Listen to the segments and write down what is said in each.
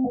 तो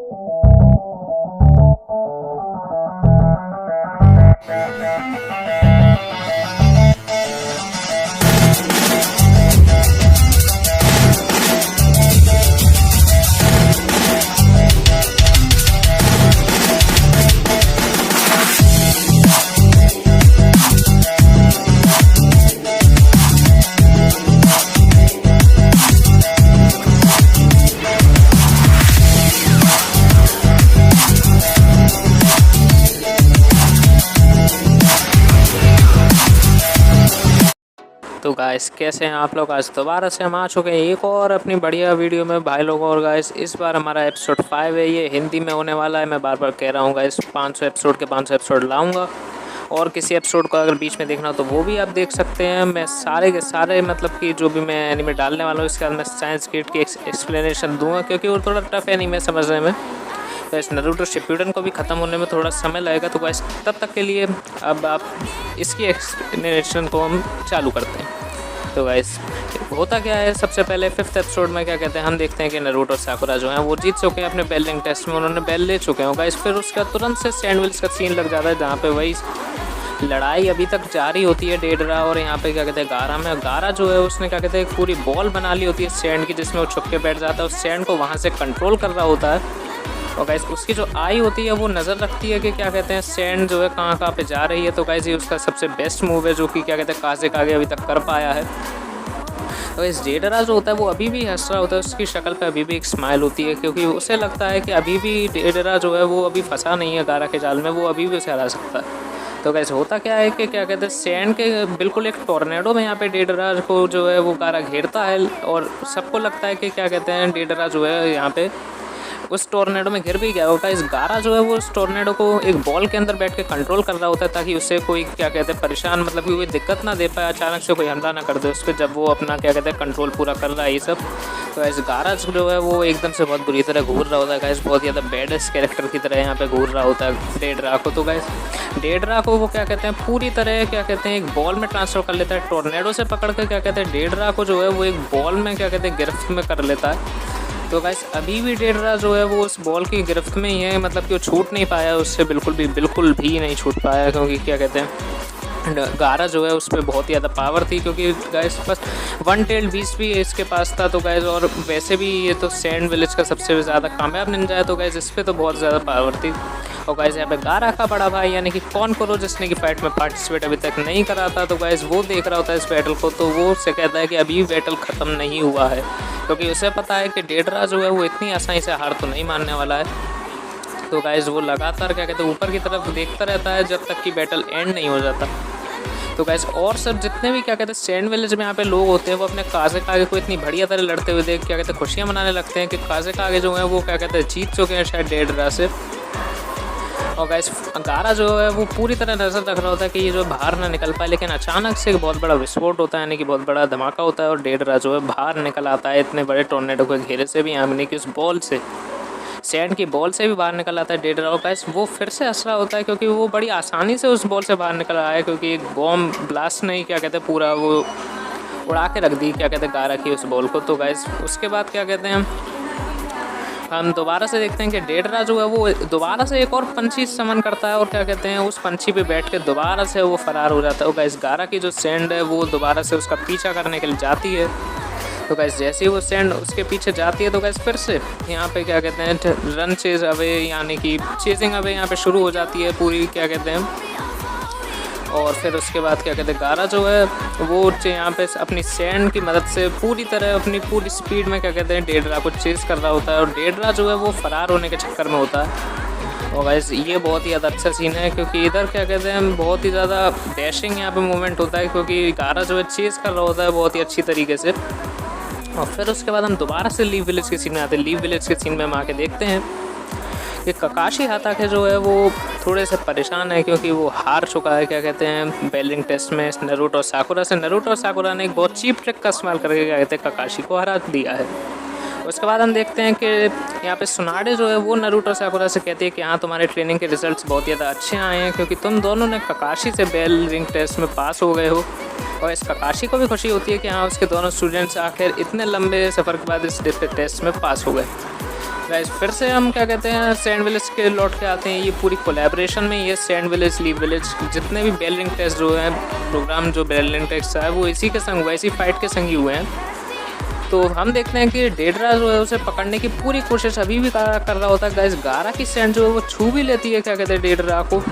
गाइस कैसे हैं आप लोग। आज दोबारा से हम आ चुके हैं एक और अपनी बढ़िया वीडियो में भाई लोगों। और गाइस इस बार हमारा एपिसोड 5 है, ये हिंदी में होने वाला है। मैं बार बार कह रहा हूँ गाइस, 500 एपिसोड के 500 एपिसोड लाऊंगा। और किसी एपिसोड को अगर बीच में देखना हो तो वो भी आप देख सकते हैं। मैं सारे के सारे मतलब कि जो भी मैं एनीमे डालने वाला हूँ इसके बाद मैं साइंस गेट की एक्सप्लेनेशन दूंगा, क्योंकि वो थोड़ा टफ एनीमे समझने में। तो इस नारुतो शिप्यूडन को भी ख़त्म होने में थोड़ा समय लगेगा। तो गाइस तब तक के लिए अब आप इसकी एक्सप्लेनेशन को हम चालू करते हैं। तो गाइस होता क्या है, सबसे पहले 5th एपिसोड में क्या कहते हैं, हम देखते हैं कि नारुतो और साकुरा जो हैं वो जीत चुके हैं अपने बेलिंग टेस्ट में, उन्होंने बेल ले चुके हैं गाइस। फिर उसके बाद तुरंत से सैंडविच का सीन लग जाता है, जहाँ पे वही लड़ाई अभी तक जारी होती है डेडरा और यहाँ पे क्या कहते हैं गारा में। गारा जो है उसने क्या कहते हैं एक पूरी बॉल बना ली होती है सैंड की, जिसमें वो छुप के बैठ जाता है, उस सैंड को वहाँ से कंट्रोल कर रहा होता है। और गाइस उसकी जो आई होती है वो नज़र रखती है कि क्या कहते हैं सैंड जो है कहाँ कहाँ पे जा रही है। तो गाइस ये उसका सबसे बेस्ट मूव है जो कि क्या कहते हैं काज़े अभी तक कर पाया है। तो इस डेडरा जो होता है वो अभी भी हंस रहा होता है, उसकी शक्ल पे अभी भी एक स्माइल होती है, क्योंकि उसे लगता है कि अभी भी डेडरा जो है वो अभी फंसा नहीं है गारा के जाल में, वो अभी भी उसे हरा सकता है। तो कैसे होता क्या है कि क्या कहते हैं सैंड के बिल्कुल एक टॉर्नेडो में यहाँ पे डेडरा को जो है वो गारा घेरता है, और सबको लगता है कि क्या कहते हैं डेडरा जो है यहाँ पे उस टोर्नेडो में घिर भी गया होगा। इस गारा जो है वो उस टोर्नेडो को एक बॉल के अंदर बैठ के कंट्रोल कर रहा होता है, ताकि उससे कोई क्या कहते हैं परेशान मतलब कि कोई दिक्कत ना दे पाए, अचानक से कोई हमला ना कर दे उस पर, जब वो अपना क्या कहते हैं कंट्रोल पूरा कर रहा है ये सब। तो इस गारा जो है वो एकदम से बहुत बुरी तरह घूर रहा होता है गाइस, बहुत ज़्यादा बैडेस्ट कैरेक्टर की तरह यहाँ पे घूर रहा होता है डेडरा को। तो गाइस डेडरा को वो क्या कहते हैं पूरी तरह क्या कहते हैं एक बॉल में ट्रांसफर कर लेता है, टोर्नेडो से पकड़ के क्या कहते हैं डेडरा को जो है वो एक बॉल में क्या कहते हैं गिरफ्त में कर लेता है। तो गाइस अभी भी डेडरा जो है वो उस बॉल की गिरफ्त में ही है, मतलब कि वो छूट नहीं पाया उससे, बिल्कुल भी नहीं छूट पाया, क्योंकि क्या कहते हैं गारा जो है उस पर बहुत ज़्यादा पावर थी, क्योंकि गाइस बस 1 टेल्ड बीस्ट भी इसके पास था। तो गाइस और वैसे भी ये तो सैंड विलेज का सबसे ज़्यादा कामयाब निंजा है, तो गाइस इस पर तो बहुत ज़्यादा पावर थी। और गाइस यहाँ पे गारा का बड़ा भाई यानी कि कॉनकोरो, जिसने कि फाइट में पार्टिसिपेट अभी तक नहीं करा था, तो गाइस वो देख रहा होता है इस बैटल को, तो वो उससे कहता है कि अभी बैटल ख़त्म नहीं हुआ है, क्योंकि उसे पता है कि डेडरा जो है वो इतनी आसानी से हार तो नहीं मानने वाला है। तो गाइस वो लगातार क्या कहते हैं ऊपर की तरफ देखता रहता है जब तक कि बैटल एंड नहीं हो जाता। तो गाइस और सब जितने भी क्या कहते हैं सैंड विलेज में यहाँ पे लोग होते हैं, वो अपने काज़े को इतनी बढ़िया तरह लड़ते हुए देख क्या कहते हैं खुशियाँ मनाने लगते हैं कि काज़े जो है वो क्या कहते हैं जीत चुके हैं शायद डेडरा से। और गाइस गारा जो है वो पूरी तरह नज़र रख रहा होता है कि ये जो बाहर ना निकल पाए, लेकिन अचानक से एक बहुत बड़ा विस्फोट होता है, यानी कि बहुत बड़ा धमाका होता है, और डेडरा जो है बाहर निकल आता है इतने बड़े टोर्नेडो के घेरे से भी, यानी कि उस बॉल से सैंड की बॉल से भी बाहर निकल आता है डेडरा। और गाइस वो फिर से हंस रहा होता है, क्योंकि वो बड़ी आसानी से उस बॉल से बाहर निकल आया है, क्योंकि एक बॉम्ब ब्लास्ट नहीं क्या कहते पूरा वो उड़ा के रख दी क्या कहते गारा की उस बॉल को। तो गाइस उसके बाद क्या कहते हैं हम दोबारा से देखते हैं कि डेडरा जो है वो दोबारा से एक और पंछी समन करता है, और क्या कहते हैं उस पंछी पे बैठ के दोबारा से वो फरार हो जाता है। और गाइस गारा की जो सैंड है वो दोबारा से उसका पीछा करने के लिए जाती है। तो गाइस जैसे ही वो सैंड उसके पीछे जाती है, तो गाइस फिर से यहाँ पे क्या कहते हैं रन चेज अवे यानी कि चेजिंग अवे यहाँ पे शुरू हो जाती है पूरी क्या कहते हैं। और फिर उसके बाद क्या कहते हैं गारा जो है वो यहाँ पे अपनी सैंड की मदद से पूरी तरह अपनी पूरी स्पीड में क्या कहते हैं डेडरा को चेस कर रहा होता है, और डेडरा जो है वो फरार होने के चक्कर में होता है। और गाइस ये बहुत ही ज़्यादा अच्छा सीन है, क्योंकि इधर क्या कहते हैं बहुत ही ज़्यादा डैशिंग यहाँ पे मूवमेंट होता है, क्योंकि गारा जो है चेस कर रहा होता है बहुत ही अच्छी तरीके से। और फिर उसके बाद हम दोबारा से लीव विलेज के सीन में आते हैं। लीव विलेज के सीन में हम आके देखते हैं कि ककाशी हाताके जो है वो थोड़े से परेशान है, क्योंकि वो हार चुका है क्या कहते हैं बेलिंग टेस्ट में नारुतो और साकुरा से। नारुतो और साकुरा ने एक बहुत चीप ट्रिक का इस्तेमाल करके क्या कहते हैं ककाशी को हरा दिया है। उसके बाद हम देखते हैं कि यहाँ पे सुनाडे जो है वो नारुतो और साकुरा से कहती है कि हाँ तुम्हारे ट्रेनिंग के रिजल्ट्स बहुत ज़्यादा अच्छे आए हैं, क्योंकि तुम दोनों ने ककाशी से बेलिंग टेस्ट में पास हो गए हो। और इस ककाशी को भी खुशी होती है कि हाँ उसके दोनों स्टूडेंट्स आखिर इतने लंबे सफ़र के बाद इस टेस्ट में पास हो गए। गाइस फिर से हम क्या कहते हैं सैंड विलेज के लौट के आते हैं। ये पूरी कोलैबोरेशन में ये सैंड विलेज, लीव विलेज, जितने भी बेल रिंग टेस्ट जो है प्रोग्राम, जो बेल रिंग टेस्ट है वो इसी के संग, वैसी फाइट के संग ही हुए हैं। तो हम देखते हैं कि डेडरा जो है उसे पकड़ने की पूरी कोशिश अभी भी कर रहा होता है। गाइस गारा की सैंड जो है वो छू भी लेती है क्या कहते हैं डेडरा को,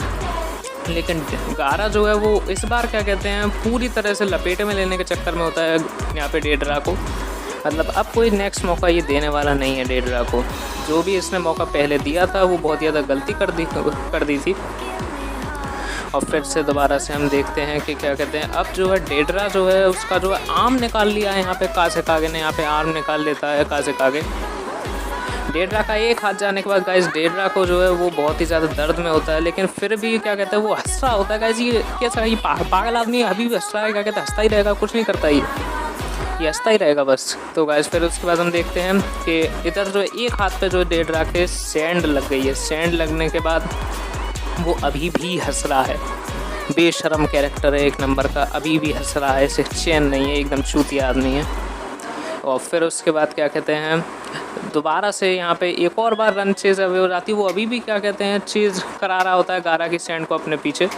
लेकिन गारा जो है वो इस बार क्या कहते हैं पूरी तरह से लपेटे में लेने के चक्कर में होता है यहाँ पे डेडरा को। मतलब अब कोई नेक्स्ट मौका ये देने वाला नहीं है डेडरा को। जो भी इसने मौका पहले दिया था वो बहुत ज़्यादा गलती कर दी थी। और फिर से दोबारा से हम देखते हैं कि क्या कहते हैं अब जो है डेडरा जो है उसका जो है आर्म निकाल लिया है यहाँ पे काज़ेकागे ने, यहाँ पे आर्म निकाल लेता है काज़ेकागे। डेडरा का एक हाथ जाने के बाद गाइस डेडरा को जो है वो बहुत ही ज़्यादा दर्द में होता है, लेकिन फिर भी क्या कहते हैं वो हंस रहा होता है। गाइस ये कैसा, ये पागल आदमी अभी भी हंस रहा है, क्या कहते हैं हंसता ही रहेगा, कुछ नहीं करता ये हंसता ही रहेगा बस। तो गाइस फिर उसके बाद हम देखते हैं कि इधर जो एक हाथ पे जो डेडरा के सैंड लग गई है। सैंड लगने के बाद वो अभी भी हंस रहा है। बेशरम कैरेक्टर है एक नंबर का, अभी भी हंस रहा है, इसे चैन नहीं है, एकदम चूतिया आदमी है। और फिर उसके बाद क्या कहते हैं दोबारा से यहाँ पे एक और बार रन चेज अवे हो जाती है। वो अभी भी क्या कहते हैं चेज करा रहा होता है गारा की सैंड को अपने पीछे।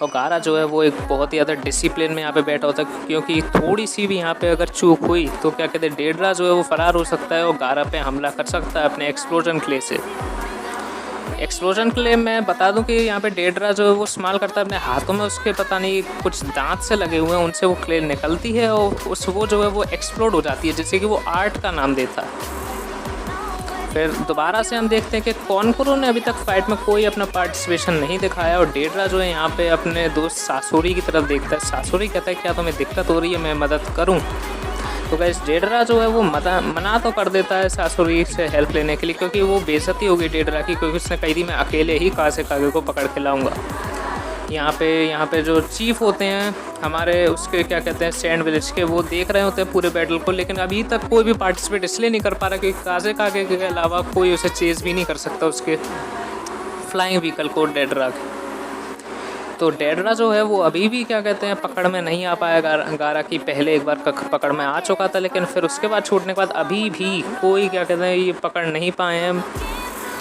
और गारा जो है वो एक बहुत ही ज़्यादा डिसिप्लिन में यहाँ पे बैठा होता है, क्योंकि थोड़ी सी भी यहाँ पे अगर चूक हुई तो क्या कहते हैं डेडरा जो है वो फरार हो सकता है और गारा पे हमला कर सकता है अपने एक्सप्लोजन क्ले से। एक्सप्लोजन क्ले मैं बता दूं कि यहाँ पे डेडरा जो है वो इस्तेमाल करता है अपने हाथों में, उसके पता नहीं कुछ दांत से लगे हुए हैं, उनसे वो क्ले निकलती है और वो जो है वो एक्सप्लोड हो जाती है, जिससे कि वो आर्ट का नाम देता है। फिर दोबारा से हम देखते हैं कि कॉनकोरो ने अभी तक फाइट में कोई अपना पार्टिसिपेशन नहीं दिखाया और डेडरा जो है यहाँ पे अपने दोस्त सासोरी की तरफ देखता है। सासोरी कहता है क्या तुम्हें दिक्कत हो रही है, मैं मदद करूँ। तो गाइस डेडरा जो है वो मना तो कर देता है सासुरी से हेल्प लेने के लिए, क्योंकि वो बेइज्जती होगी डेडरा की, क्योंकि उसने कही थी मैं अकेले ही काज़ेकागे को पकड़ के लाऊंगा। यहाँ पे जो चीफ होते हैं हमारे उसके क्या कहते हैं सैंड विलेज के, वो देख रहे होते हैं पूरे बैटल को, लेकिन अभी तक कोई भी पार्टिसिपेट इसलिए नहीं कर पा रहा क्योंकि काज़ेकागे के अलावा कोई उसे चेज़ भी नहीं कर सकता उसके फ्लाइंग व्हीकल को डेडरा के। तो डेडरा जो है वो अभी भी क्या कहते हैं पकड़ में नहीं आ पाया गारा की। पहले एक बार पकड़ में आ चुका था, लेकिन फिर उसके बाद छूटने के बाद अभी भी कोई क्या कहते हैं ये पकड़ नहीं पाए हैं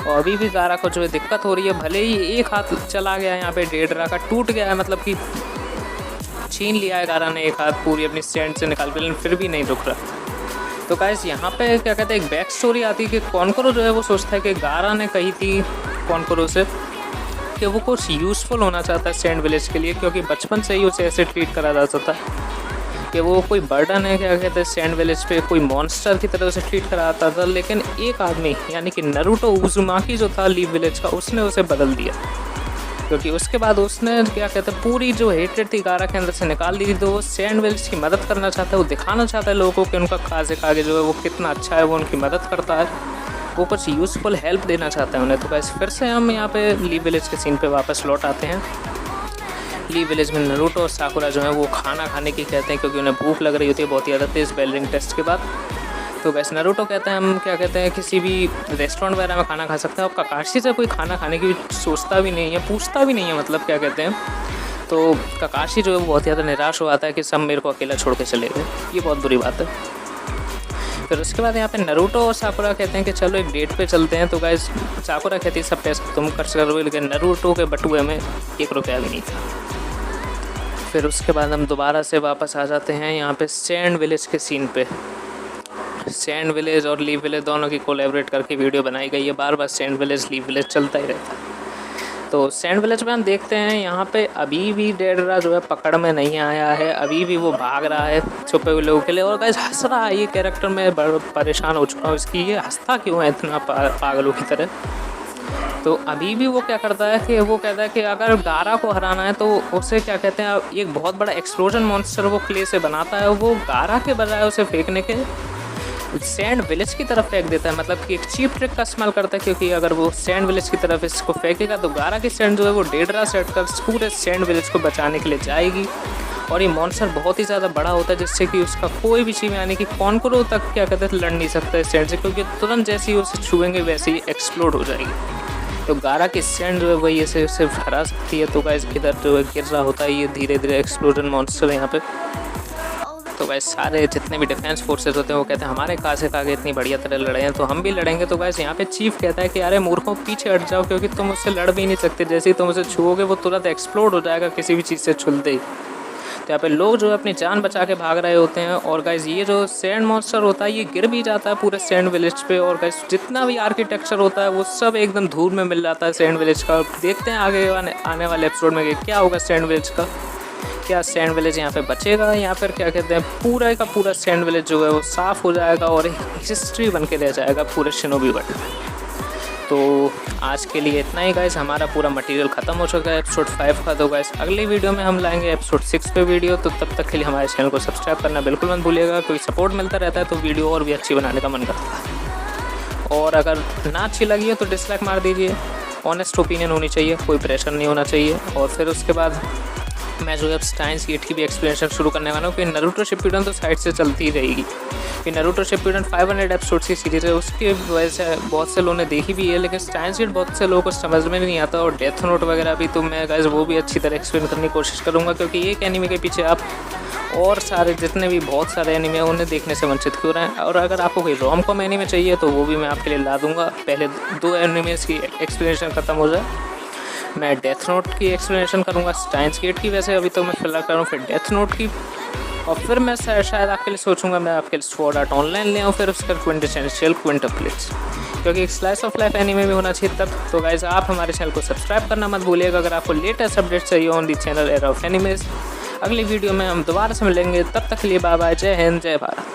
और अभी भी गारा को जो है दिक्कत हो रही है। भले ही एक हाथ चला गया यहाँ पे डेडरा का, टूट गया है, मतलब कि छीन लिया है गारा ने एक हाथ पूरी अपनी स्टैंड से निकाल के, लेकिन फिर भी नहीं रुक रहा। तो गाइस यहाँ पे क्या कहते हैं एक बैक स्टोरी आती है कि कॉनकोरो जो है वो सोचता है कि गारा ने कही थी कॉनकोरो से कि वो कुछ यूज़फुल होना चाहता है सैंड विलेज के लिए, क्योंकि बचपन से ही उसे ऐसे ट्रीट करा जाता था कि वो कोई बर्डन है क्या कहते हैं सैंड विलेज पे, कोई मॉन्स्टर की तरह उसे ट्रीट करा जाता था। लेकिन एक आदमी यानी कि नारुतो उज़ुमाकी जो था लीव विलेज का, उसने उसे बदल दिया, क्योंकि उसके बाद उसने क्या कहते हैं पूरी जो हेट्रेड थी गारा के अंदर से निकाल दी थी। तो वो सैंड विलेज की मदद करना चाहता है, वो दिखाना चाहता है लोगों को कि उनका काज़ेकागे जो है वो कितना अच्छा है, वो उनकी मदद करता है, वो कुछ यूज़फुल हेल्प देना चाहता है उन्हें। तो गाइस फिर से हम यहाँ पे लीव विलेज के सीन पे वापस लौट आते हैं। लीव विलेज में नारुतो और साकुरा जो है वो खाना खाने की कहते हैं, क्योंकि उन्हें भूख लग रही होती है बहुत ज़्यादा तेज़ बेल रिंग टेस्ट के बाद। तो गाइस नारुतो कहते हैं हम क्या कहते हैं किसी भी रेस्टोरेंट वगैरह में खाना खा सकते हैं, और ककाशी से कोई खाना खाने की सोचता भी नहीं है, पूछता भी नहीं है, मतलब क्या कहते हैं। तो ककाशी जो है वो बहुत ज़्यादा निराश हो आता है कि सब मेरे को अकेला छोड़ के चले गए, ये बहुत बुरी बात है। फिर उसके बाद यहाँ पे नारुतो और साकुरा कहते हैं कि चलो एक डेट पे चलते हैं। तो गाइस साकुरा कहती है सब पैसा तुम खर्च करोगे, लेकिन नारुतो के बटुए में 1 रुपया भी नहीं था। फिर उसके बाद हम दोबारा से वापस आ जाते हैं यहाँ पे सैंड विलेज के सीन पे। सैंड विलेज और लीव विलेज दोनों की कोलैबोरेट करके वीडियो बनाई गई है, बार बार सैंड विलेज लीव विलेज चलता ही रहता है। तो सैंड विलेज में हम देखते हैं यहाँ पे अभी भी डेडरा जो है पकड़ में नहीं आया है, अभी भी वो भाग रहा है छुपे हुए लोगों के लिए। और गाइस हंस रहा है ये कैरेक्टर, मैं बड़ा परेशान हो चुका हूँ इसकी, ये हंसता क्यों है इतना पागलों की तरह। तो अभी भी वो क्या करता है कि वो कहता है कि अगर गारा को हराना है तो उसे क्या कहते हैं एक बहुत बड़ा एक्सप्लोजन मॉन्स्टर वो क्ले से बनाता है, वो गारा के बजाय उसे फेंकने के सैंड विलेज की तरफ फेंक देता है। मतलब कि एक चीप ट्रिक का इस्तेमाल करता है, क्योंकि अगर वो सैंड विलेज की तरफ इसको फेंकेगा तो गारा की सैंड जो है वो डेडरा से हटकर पूरे सैंड विलेज को बचाने के लिए जाएगी। और ये मॉन्स्टर बहुत ही ज़्यादा बड़ा होता है, जिससे कि उसका कोई भी चीज़ यानी कि कॉनकोरो तक क्या कहते हैं लड़ नहीं सकता है सैंड से, क्योंकि तुरंत जैसे ही उसे छुएंगे वैसे ही एक्सप्लोड हो जाएगी। तो गारा की सैंड जो है वही ऐसे उसे हरा सकती है। तो गाइस इधर जो है गिर रहा होता है ये धीरे धीरे एक्सप्लोजन मॉन्स्टर यहाँ पे। तो गाइस सारे जितने भी डिफेंस फोर्सेस होते हैं वो कहते हैं हमारे कासिक आगे इतनी बढ़िया तरह लड़े हैं तो हम भी लड़ेंगे। तो गाइस यहाँ पे चीफ कहता है कि अरे मूर्खों पीछे हट जाओ, क्योंकि तुम उससे लड़ भी नहीं सकते, जैसे ही तुम उसे छुओगे वो तुरंत एक्सप्लोड हो जाएगा किसी भी चीज़ से छुलते ही। तो यहाँ पे लोग जो है अपनी जान बचा के भाग रहे होते हैं। और गाइस ये जो सैंड मॉन्स्टर होता है ये गिर भी जाता है पूरे सैंड विलेज पे। और गाइस जितना भी आर्किटेक्चर होता है वो सब एकदम धूल में मिल जाता है सैंड विलेज का। देखते हैं आगे आने वाले एपिसोड में कि क्या होगा सैंड विलेज का। क्या सैंड विलेज यहाँ पे बचेगा या फिर क्या कहते हैं पूरा का पूरा सैंड विलेज जो है वो साफ़ हो जाएगा और एक हिस्ट्री बन के रह जाएगा पूरे शिनोबी वर्ल्ड में। तो आज के लिए इतना ही गाइस, हमारा पूरा मटेरियल ख़त्म हो चुका है एपिसोड 5 का। तो गाइस अगली वीडियो में हम लाएंगे एपिसोड 6 पे वीडियो। तो तब तक के लिए हमारे चैनल को सब्सक्राइब करना बिल्कुल मत भूलिएगा, क्योंकि सपोर्ट मिलता रहता है तो वीडियो और भी अच्छी बनाने का मन करता है। और अगर ना अच्छी लगी है तो डिसलाइक मार दीजिए। ऑनेस्ट ओपिनियन होनी चाहिए, कोई प्रेशर नहीं होना चाहिए। और फिर उसके बाद मैं जो है स्टाइन्स गेट की भी एक्सप्लेनेशन शुरू करने वाला हूँ कि नारुतो शिप्पुडेन तो साइड से चलती ही रहेगी। कि नारुतो शिप्पुडेन 500 एपिसोड्स की सीरीज़ है, उसकी वजह से बहुत से लोगों ने देखी भी है, लेकिन स्टाइन्स गेट बहुत से लोगों को समझ में नहीं आता। और डेथ नोट वगैरह भी तो मैं गाइस वो भी अच्छी तरह एक्सप्लेन करने की कोशिश करूँगा, क्योंकि एक एनीमे के पीछे आप और सारे जितने भी बहुत सारे एनीमे हैं उन्हें देखने से वंचित क्यों रहे हैं। और अगर आपको कोई रोम कॉम एनीमे चाहिए तो वो भी मैं आपके लिए ला दूँगा। पहले 2 एनीमेज़ की एक्सप्लेनेशन ख़त्म हो जाए, मैं डेथ नोट की एक्सप्लेनेशन करूँगा, स्टाइन्स गेट की वैसे अभी तो मैं फिलहाल करूँ, फिर डेथ नोट की, और फिर मैं शायद आपके लिए सोचूंगा मैं आपके लिए स्वॉर्ड आर्ट ऑनलाइन ले आऊँ, फिर उसका क्विंटेसेंशियल क्विंटरप्लेट्स, क्योंकि एक स्लाइस ऑफ लाइफ एनीमे भी होना चाहिए तब। तो गाइस आप हमारे चैनल को सब्सक्राइब करना मत भूलिएगा अगर आपको लेटेस्ट अपडेट चाहिए on the channel Era of Animage. अगली वीडियो में हम दोबारा से मिलेंगे, तब तक के लिए बाय बाय, जय हिंद, जय भारत।